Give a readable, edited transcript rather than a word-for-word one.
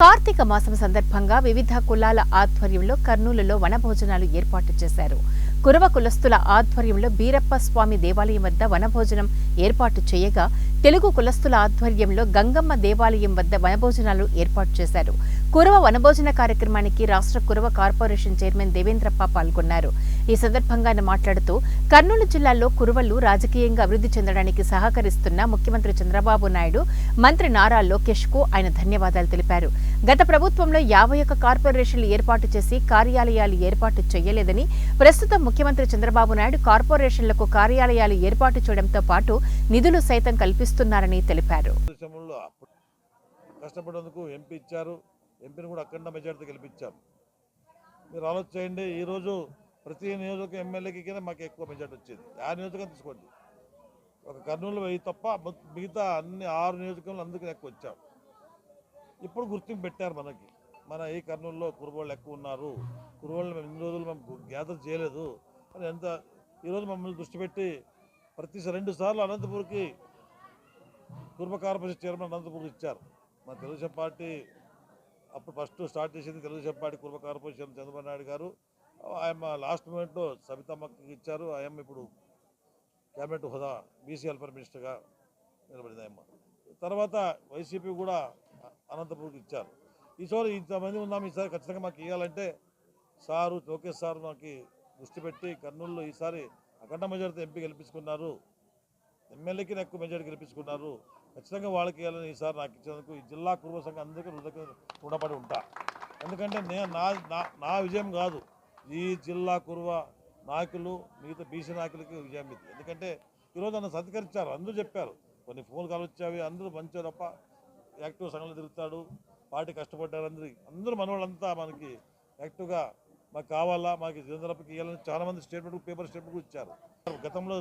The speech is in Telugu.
కార్తీక మాసం సందర్భంగా వివిధ కులాల ఆధ్వర్యంలో కర్నూలులో వనభోజనాలు ఏర్పాటు చేశారు. కురవ కులస్తుల ఆధ్వర్యంలో బీరప్ప స్వామి దేవాలయం వద్ద వనభోజనం ఏర్పాటు చేయగా, తెలుగు కులస్తుల ఆధ్వర్యంలో గంగమ్మ దేవాలయం వద్ద వనభోజనాలు ఏర్పాటు చేశారు. కురవ వనభోజన కార్యక్రమానికి రాష్ట్ర కురవ కార్పొరేషన్ చైర్మన్ దేవేంద్రప్ప పాల్గొన్నారు. ఈ సందర్భంగా ఆయన మాట్లాడుతూ, కర్నూలు జిల్లాలో కురవలు రాజకీయంగా అభివృద్ధి చెందడానికి సహకరిస్తున్న ముఖ్యమంత్రి చంద్రబాబు నాయుడు, మంత్రి నారా లోకేష్ కు ఆయన ధన్యవాదాలు తెలిపారు. గత ప్రభుత్వంలో 51 కార్పొరేషన్లు ఏర్పాటు చేసి కార్యాలయాలు ఏర్పాటు చేయలేదని, ప్రస్తుతం ముఖ్యమంత్రి చంద్రబాబు నాయుడు కార్పొరేషన్లకు కార్యాలయాలు ఏర్పాటు చేయడంతో పాటు నిధులు సైతం కల్పిస్తున్నారని తెలిపారు. కష్టపడేందుకు ఎంపీ ఇచ్చారు, ఎంపీని కూడా అఖండ మెజార్టీ గెలిపించారు. మీరు ఆలోచించండి, ఈరోజు ప్రతి నియోజకవర్గం ఎమ్మెల్యేకి కింద మాకు ఎక్కువ మెజార్టీ వచ్చింది. ఆ నియోజకవర్గం తీసుకోండి, ఒక కర్నూలు 1000 తప్ప మిగతా అన్ని 6 నియోజకవర్గాలు అందుకని ఎక్కువ వచ్చాం. ఇప్పుడు గుర్తింపు పెట్టారు మన ఈ కర్నూలులో కురుబోళ్ళు ఎక్కువ ఉన్నారు, కురుబోళ్ళు మేము ఇన్ని రోజులు మేము గ్యాదర్ చేయలేదు అని ఎంత ఈరోజు మమ్మల్ని దృష్టి పెట్టి ప్రతి 2 సార్లు అనంతపూర్కి కురుబ కార్పొరేషన్ చైర్మన్ అనంతపూర్కి ఇచ్చారు. మన తెలుగుదేశం పార్టీ అప్పుడు ఫస్ట్ స్టార్ట్ చేసింది తెలుగుదేశం పార్టీ కురుబ కార్పొరేషన్ చంద్రబాబు నాయుడు గారు. ఆయన లాస్ట్ మూమెంట్లో సబితమ్మకి ఇచ్చారు. ఆయమ్మ ఇప్పుడు క్యాబినెట్ హోదా బీసీ వెల్ఫేర్ మినిస్టర్గా నిలబడింది. ఆయమ్మ తర్వాత వైసీపీ కూడా అనంతపూర్కి ఇచ్చారు. ఈసారి ఇంతమంది ఉన్నాం, ఈసారి ఖచ్చితంగా మాకు ఇవ్వాలంటే సారు లోకేష్ సార్ మాకు దృష్టి పెట్టి కర్నూలులో ఈసారి అఖండ మెజారిటీ ఎంపీ గెలిపించుకున్నారు, ఎమ్మెల్యేకి ఎక్కువ మెజారిటీ గెలిపించుకున్నారు. ఖచ్చితంగా వాళ్ళకి ఇవ్వాలని ఈసారి నాకు ఇచ్చినందుకు ఈ జిల్లా కురుబ సంఘం అందరికీ రుణపడి ఉంటా. ఎందుకంటే నా విజయం కాదు, ఈ జిల్లా కురువ నాయకులు మిగతా బీసీ నాయకులకి విజయం ఇది. ఎందుకంటే ఈరోజు నన్ను సత్కరించారు, అందరూ చెప్పారు, కొన్ని ఫోన్ కాల్ వచ్చావి, అందరూ మంచి తప్ప యాక్టివ్ సంఘంలో తిరుగుతాడు, పార్టీ కష్టపడ్డారు, అందరూ మనవాళ్ళంతా మనకి యాక్టివ్గా మాకు కావాలా, మాకు జగన్ ఇవ్వాలని చాలామంది పేపర్ స్టేట్మెంట్ కూడా ఇచ్చారు. గతంలో